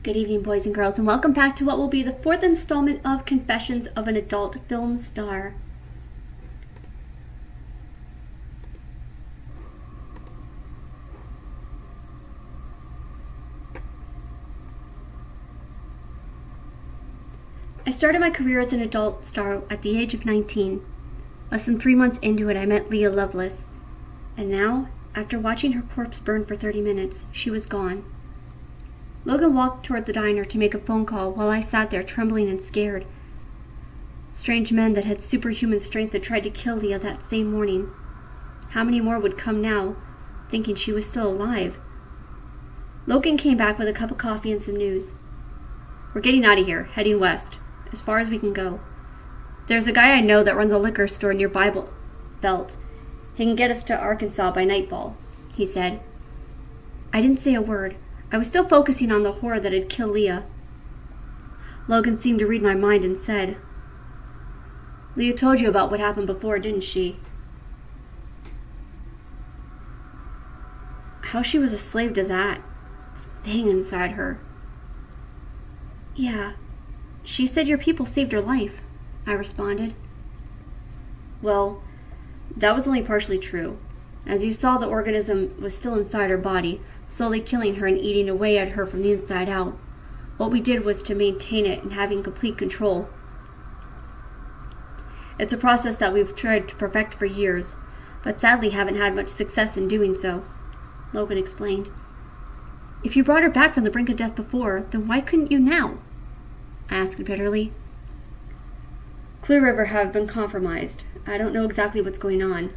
Good evening, boys and girls, and welcome back to what will be the fourth installment of Confessions of an Adult Film Star. I started my career as an adult star at the age of 19. Less than 3 months into it, I met Leah Lovelace. And now, after watching her corpse burn for 30 minutes, she was gone. Logan walked toward the diner to make a phone call while I sat there trembling and scared. Strange men that had superhuman strength had tried to kill Leah that same morning. How many more would come now, thinking she was still alive? Logan came back with a cup of coffee and some news. "We're getting out of here, heading west, as far as we can go. There's a guy I know that runs a liquor store near Bible Belt. He can get us to Arkansas by nightfall," he said. I didn't say a word. I was still focusing on the horror that had killed Leah. Logan seemed to read my mind and said, "Leah told you about what happened before, didn't she? How she was a slave to that thing inside her." "Yeah, she said your people saved her life," I responded. "Well, that was only partially true. As you saw, the organism was still inside her body, slowly killing her and eating away at her from the inside out. What we did was to maintain it and having complete control. It's a process that we've tried to perfect for years, but sadly haven't had much success in doing so," Logan explained. "If you brought her back from the brink of death before, then why couldn't you now?" I asked bitterly. "Clear River have been compromised. I don't know exactly what's going on.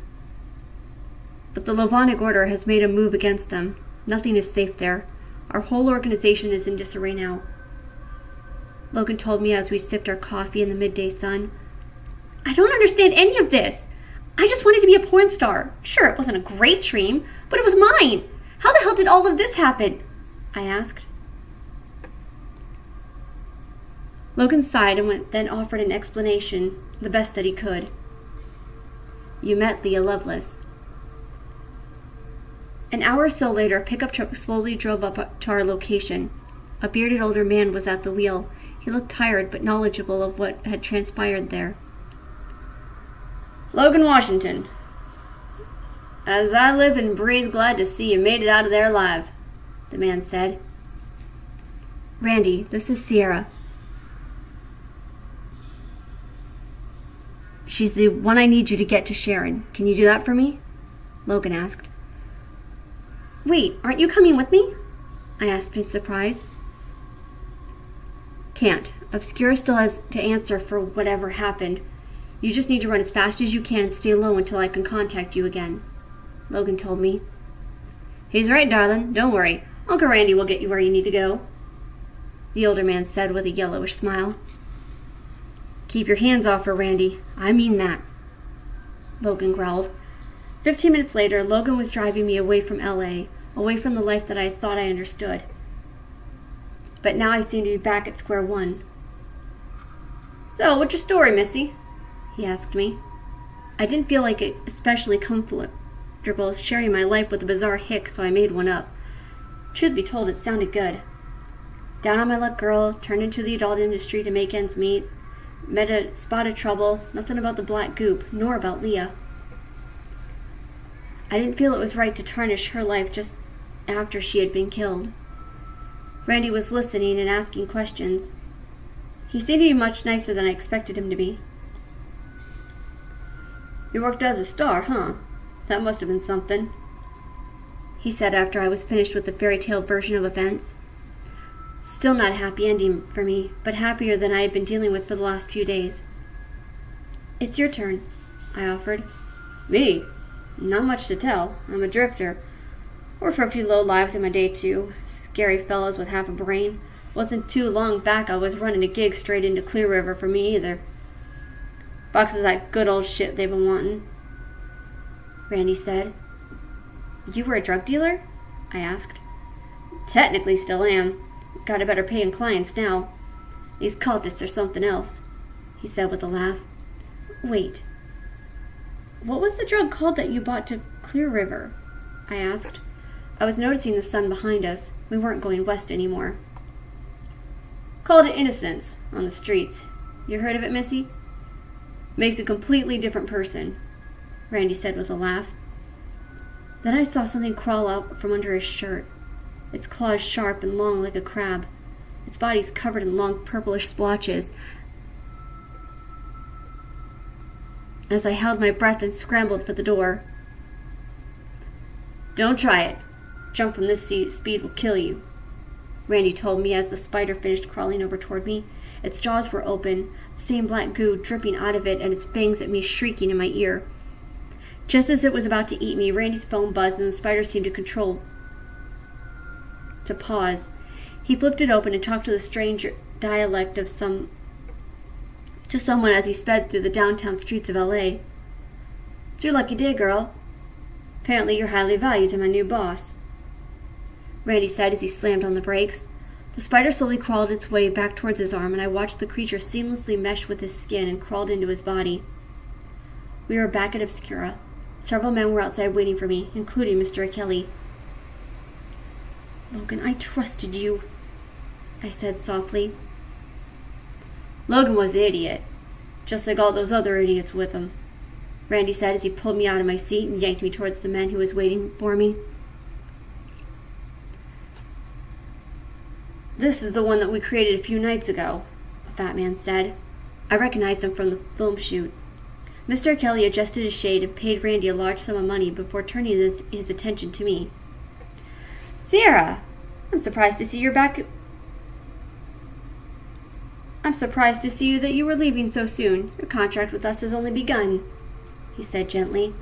But the Lovonic Order has made a move against them. Nothing is safe there. Our whole organization is in disarray now," Logan told me as we sipped our coffee in the midday sun. "I don't understand any of this. I just wanted to be a porn star. Sure, it wasn't a great dream, but it was mine. How the hell did all of this happen?" I asked. Logan sighed and then offered an explanation, the best that he could. "You met Leah Lovelace." An hour or so later, a pickup truck slowly drove up to our location. A bearded older man was at the wheel. He looked tired but knowledgeable of what had transpired there. "Logan Washington. As I live and breathe, glad to see you made it out of there alive," the man said. "Randy, this is Sierra. She's the one I need you to get to Sharon. Can you do that for me?" Logan asked. "Wait, aren't you coming with me?" I asked in surprise. "Can't. Obscura still has to answer for whatever happened. You just need to run as fast as you can and stay low until I can contact you again," Logan told me. "He's right, darling. Don't worry. Uncle Randy will get you where you need to go," the older man said with a yellowish smile. "Keep your hands off her, Randy. I mean that," Logan growled. 15 minutes later, Logan was driving me away from LA, away from the life that I thought I understood. But now I seem to be back at square one. "So, what's your story, Missy?" he asked me. I didn't feel like it especially comfortable sharing my life with a bizarre hick, so I made one up. Truth be told, it sounded good. Down on my luck girl, turned into the adult industry to make ends meet, met a spot of trouble, nothing about the black goop, nor about Leah. I didn't feel it was right to tarnish her life just after she had been killed. Randy was listening and asking questions. He seemed to be much nicer than I expected him to be. "You worked as a star, huh? That must have been something," he said after I was finished with the fairy tale version of events. Still not a happy ending for me, but happier than I had been dealing with for the last few days. "It's your turn," I offered. "Me? Not much to tell. I'm a drifter. Worked for a few low lives in my day, too. Scary fellows with half a brain. Wasn't too long back I was running a gig straight into Clear River for me either. Boxes of that good old shit they've been wanting," Randy said. "You were a drug dealer?" I asked. "Technically still am. Got a better paying clients now. These cultists are something else," he said with a laugh. "Wait. What was the drug called that you bought to Clear River?" I asked. I was noticing the sun behind us. We weren't going west anymore. Called it innocence on the streets. You heard of it, Missy? Makes a completely different person, Randy said with a laugh. Then I saw something crawl out from under his shirt. Its claws sharp and long like a crab. Its body's covered in long purplish splotches. As I held my breath and scrambled for the door. Don't try it. Jump from this speed will kill you, Randy told me as the spider finished crawling over toward me. Its jaws were open, the same black goo dripping out of it, and its fangs at me shrieking in my ear. Just as it was about to eat me, Randy's phone buzzed and the spider seemed to pause. He flipped it open and talked to the strange dialect of someone as he sped through the downtown streets of L.A. It's your lucky day, girl. Apparently you're highly valued to my new boss, Randy said as he slammed on the brakes. The spider slowly crawled its way back towards his arm, and I watched the creature seamlessly mesh with his skin and crawled into his body. We were back at Obscura. Several men were outside waiting for me, including Mr. Kelly. Logan, I trusted you, I said softly. Logan was the idiot, just like all those other idiots with him, Randy said as he pulled me out of my seat and yanked me towards the men who was waiting for me. This is the one that we created a few nights ago, a fat man said. I recognized him from the film shoot. Mr. Kelly adjusted his shade and paid Randy a large sum of money before turning his attention to me. Sierra, I'm surprised to see you that you were leaving so soon. Your contract with us has only begun, he said gently.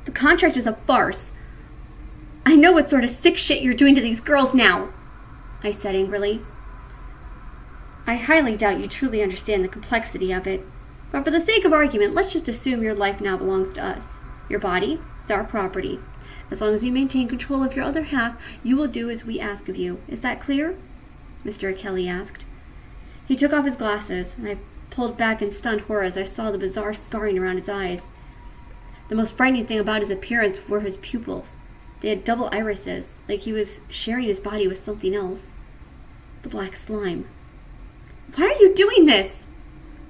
The contract is a farce. I know what sort of sick shit you're doing to these girls now, I said angrily. I highly doubt you truly understand the complexity of it, but for the sake of argument, let's just assume your life now belongs to us. Your body is our property. As long as we maintain control of your other half, you will do as we ask of you. Is that clear? Mr. Kelly asked. He took off his glasses, and I pulled back in stunned horror as I saw the bizarre scarring around his eyes. The most frightening thing about his appearance were his pupils. They had double irises, like he was sharing his body with something else. The black slime. Why are you doing this?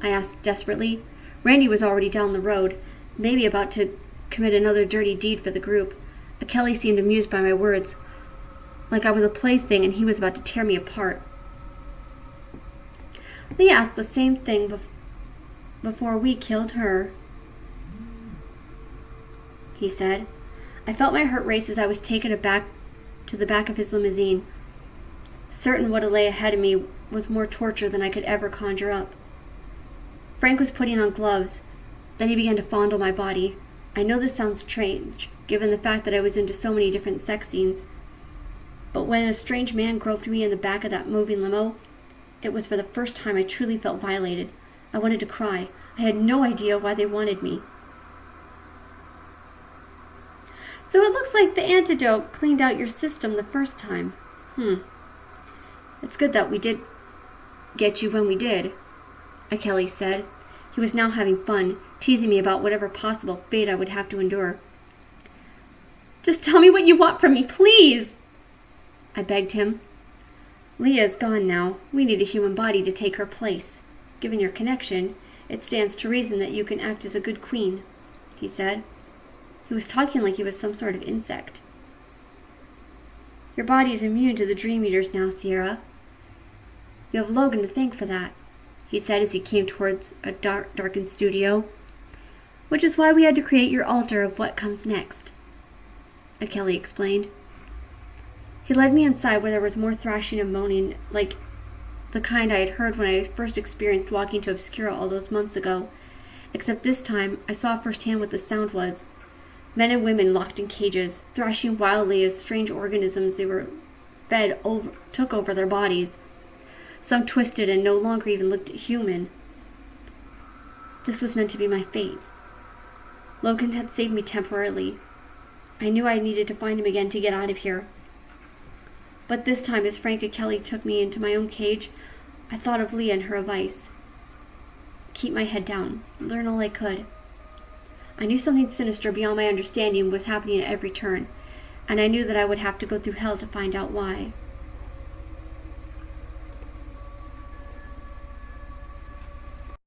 I asked desperately. Randy was already down the road, maybe about to commit another dirty deed for the group. Kelly seemed amused by my words, like I was a plaything and he was about to tear me apart. Lee asked the same thing before we killed her, he said. I felt my heart race as I was taken aback to the back of his limousine. Certain what lay ahead of me was more torture than I could ever conjure up. Frank was putting on gloves. Then he began to fondle my body. I know this sounds strange, given the fact that I was into so many different sex scenes. But when a strange man groped me in the back of that moving limo, it was for the first time I truly felt violated. I wanted to cry. I had no idea why they wanted me. So it looks like the antidote cleaned out your system the first time. It's good that we did get you when we did, Kelly said. He was now having fun, teasing me about whatever possible fate I would have to endure. Just tell me what you want from me, please, I begged him. Leah's gone now. We need a human body to take her place. Given your connection, it stands to reason that you can act as a good queen, he said. He was talking like he was some sort of insect. Your body is immune to the Dream Eaters now, Sierra. You have Logan to thank for that, he said as he came towards a darkened studio, which is why we had to create your altar of what comes next, Kelly explained. He led me inside where there was more thrashing and moaning, like the kind I had heard when I first experienced walking to Obscura all those months ago, except this time I saw firsthand what the sound was. Men and women locked in cages, thrashing wildly as strange organisms they were fed took over their bodies. Some twisted and no longer even looked human. This was meant to be my fate. Logan had saved me temporarily. I knew I needed to find him again to get out of here. But this time, as Frank and Kelly took me into my own cage, I thought of Leah and her advice. Keep my head down, learn all I could. I knew something sinister beyond my understanding was happening at every turn, and I knew that I would have to go through hell to find out why.